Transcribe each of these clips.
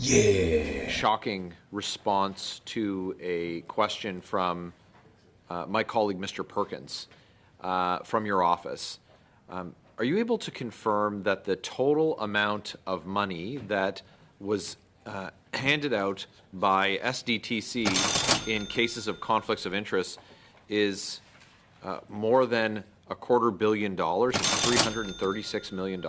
yeah! Shocking response to a question from my colleague, Mr. Perkins, from your office. Are you able to confirm that the total amount of money that was handed out by SDTC in cases of conflicts of interest is more than $250 million? It's $336 million.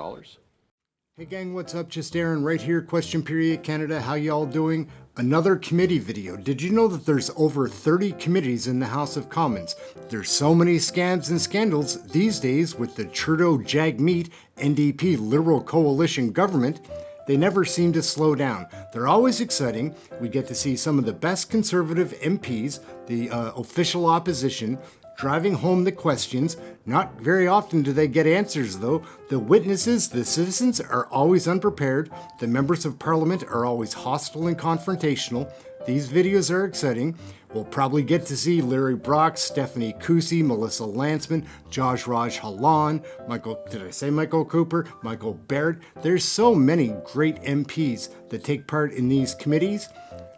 Hey gang, what's up? Just Aaron right here, Question Period Canada. How y'all doing? Another committee video. Did you know that there's over 30 committees in the House of Commons? There's so many scams and scandals these days with the Trudeau Jagmeet NDP Liberal Coalition government. They never seem to slow down. They're always exciting. We get to see some of the best Conservative MPs, the official opposition, driving home the questions. Not very often do they get answers though. The witnesses, the citizens, are always unprepared. The members of Parliament are always hostile and confrontational. These videos are exciting. We'll probably get to see Larry Brock, Stephanie Kusi, Melissa Lantsman, Josh Raj Halan, Michael Cooper, Michael Barrett. There's so many great MPs that take part in these committees.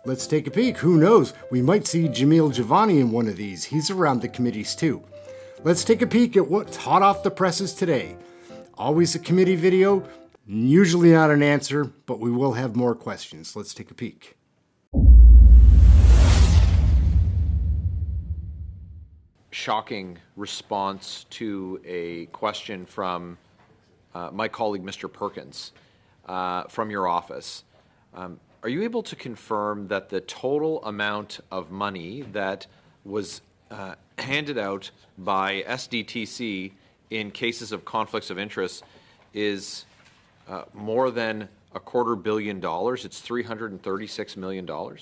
Let's take a peek. Who knows? We might see Jamil Javani in one of these. He's around the committees too. Let's take a peek at what's hot off the presses today. Always a committee video, usually not an answer, but we will have more questions. Let's take a peek. Shocking response to a question from my colleague, Mr. Perkins, from your office. Are you able to confirm that the total amount of money that was handed out by SDTC in cases of conflicts of interest is more than $250 million? It's $336 million.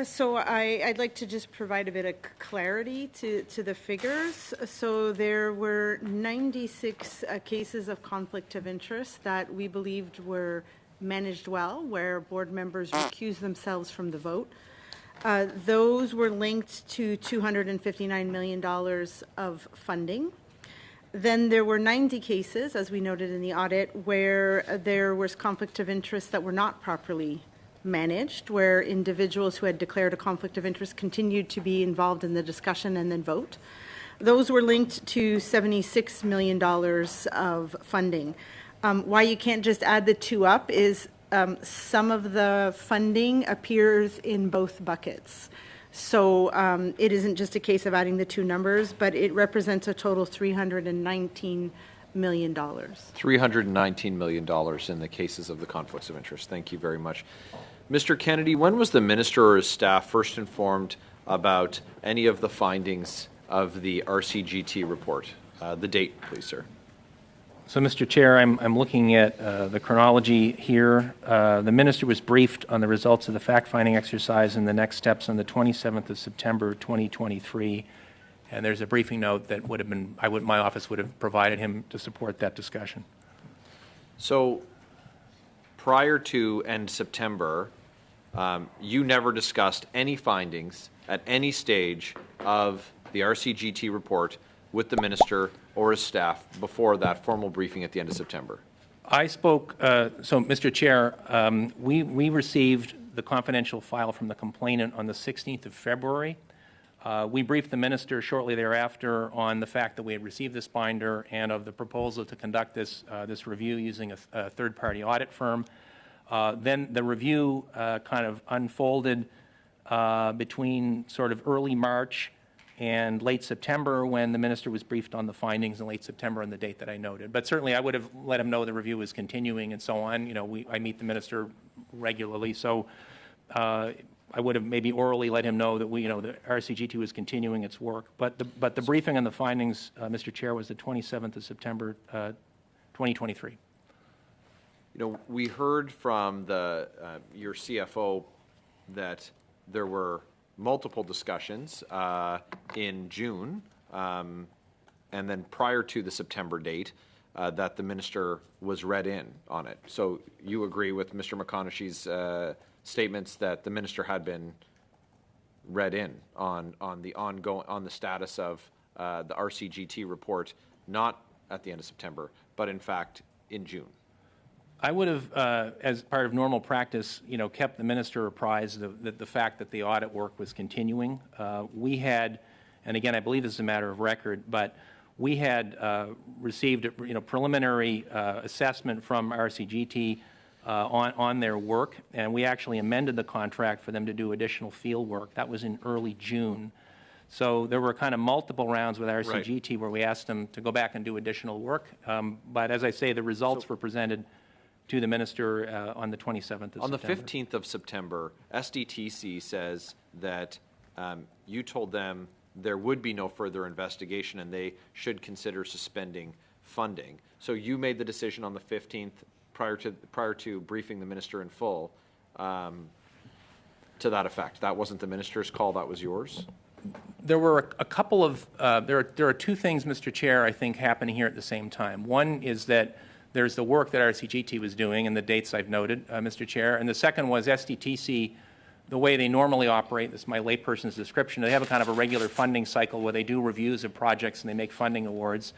So I'd like to just provide a bit of clarity to the figures. So there were 96 cases of conflict of interest that we believed were managed well, where board members recused themselves from the vote. Those were linked to $259 million of funding. Then there were 90 cases, as we noted in the audit, where there was conflict of interest that were not properly managed, where individuals who had declared a conflict of interest continued to be involved in the discussion and then vote. Those were linked to $76 million of funding. Why you can't just add the two up is some of the funding appears in both buckets. So it isn't just a case of adding the two numbers, but it represents a total $319 million. $319 million in the cases of the conflicts of interest. Thank you very much. Mr. Kennedy, when was the minister or his staff first informed about any of the findings of the RCGT report? The date, please, sir. So, Mr. Chair, I'm looking at the chronology here. The minister was briefed on the results of the fact-finding exercise and the next steps on the 27th of September 2023, and there's a briefing note that would have been my office would have provided him to support that discussion. So, prior to end September, you never discussed any findings at any stage of the RCGT report with the minister or his staff before that formal briefing at the end of September? I spoke, so Mr. Chair, we received the confidential file from the complainant on the 16th of February. We briefed the minister shortly thereafter on the fact that we had received this binder and of the proposal to conduct this review using a third-party audit firm. Then the review kind of unfolded between sort of early March and late September, when the minister was briefed on the findings, in late September on the date that I noted. But certainly I would have let him know the review was continuing and so on. You know, I meet the minister regularly, so I would have maybe orally let him know that the RCGT was continuing its work. But the briefing on the findings, Mr. Chair, was the 27th of September, 2023. You know, we heard from your CFO that there were multiple discussions in June, and then prior to the September date, that the minister was read in on it. So you agree with Mr. McConaughey's statements that the minister had been read in on the status of the RCGT report, not at the end of September, but in fact in June. I would have, as part of normal practice, kept the minister apprised of the fact that the audit work was continuing. We had, and again, I believe this is a matter of record, but we had received a preliminary assessment from RCGT on their work, and we actually amended the contract for them to do additional field work. That was in early June. So there were kind of multiple rounds with RCGT where we asked them to go back and do additional work. But as I say, the results were presented to the minister on the 27th of September. On the 15th of September, SDTC says that you told them there would be no further investigation and they should consider suspending funding. So you made the decision on the 15th prior to briefing the minister in full to that effect. That wasn't the minister's call, that was yours? There were a couple of, there are two things, Mr. Chair, I think happening here at the same time. One is that there's the work that RCGT was doing and the dates I've noted, Mr. Chair. And the second was SDTC, the way they normally operate, this is my layperson's description, they have a kind of a regular funding cycle where they do reviews of projects and they make funding awards.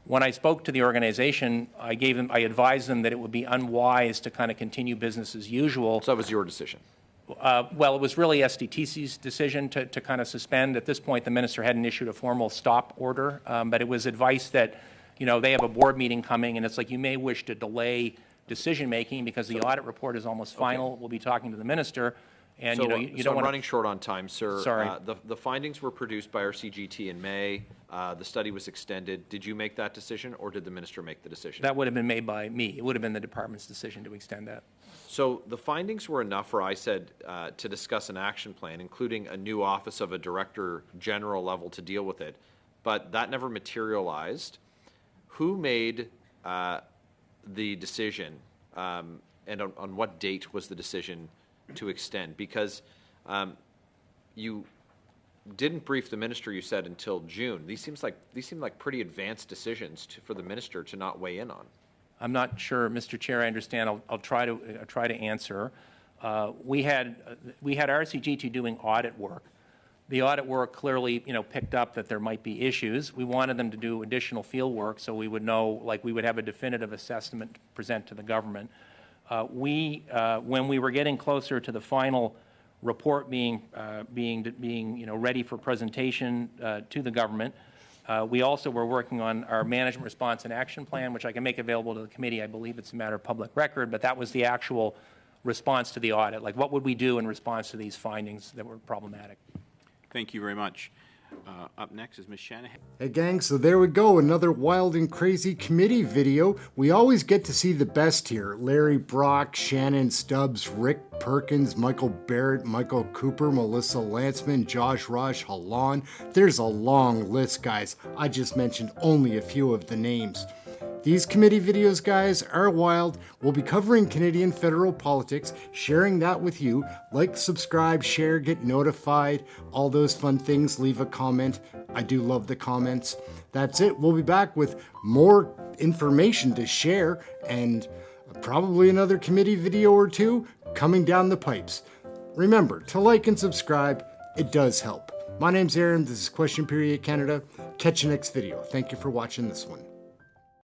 When I spoke to the organization, I advised them that it would be unwise to kind of continue business as usual. So that was your decision? Well, it was really SDTC's decision to kind of suspend. At this point, the minister hadn't issued a formal stop order, but it was advice that, they have a board meeting coming, and it's like you may wish to delay decision-making because the audit report is almost final. Okay. We'll be talking to the minister, and, you don't So I'm want running short on time, sir. Sorry. The findings were produced by RCGT in May. The study was extended. Did you make that decision, or did the minister make the decision? That would have been made by me. It would have been the department's decision to extend that. So the findings were enough for ISED to discuss an action plan, including a new office of a director general level to deal with it, but that never materialized. Who made the decision, and on what date was the decision to extend? Because you didn't brief the minister, you said, until June. These seem like pretty advanced decisions for the minister to not weigh in on. I'm not sure, Mr. Chair, I understand. I'll try to answer. We had RCGT doing audit work. The audit work clearly, picked up that there might be issues. We wanted them to do additional field work so we would know, we would have a definitive assessment to present to the government. When we were getting closer to the final report being ready for presentation to the government, we also were working on our management response and action plan, which I can make available to the committee. I believe it's a matter of public record, but that was the actual response to the audit. What would we do in response to these findings that were problematic? Thank you very much. Up next is Ms. Shanahan. Hey gang, so there we go, another wild and crazy committee video. We always get to see the best here. Larry Brock, Shannon Stubbs, Rick Perkins, Michael Barrett, Michael Cooper, Melissa Lanceman, Josh Rush, Halon. There's a long list, guys. I just mentioned only a few of the names. These committee videos, guys, are wild. We'll be covering Canadian federal politics, sharing that with you. Like, subscribe, share, get notified, all those fun things. Leave a comment. I do love the comments. That's it. We'll be back with more information to share and probably another committee video or two coming down the pipes. Remember to like and subscribe. It does help. My name's Aaron. This is Question Period Canada. Catch you next video. Thank you for watching this one.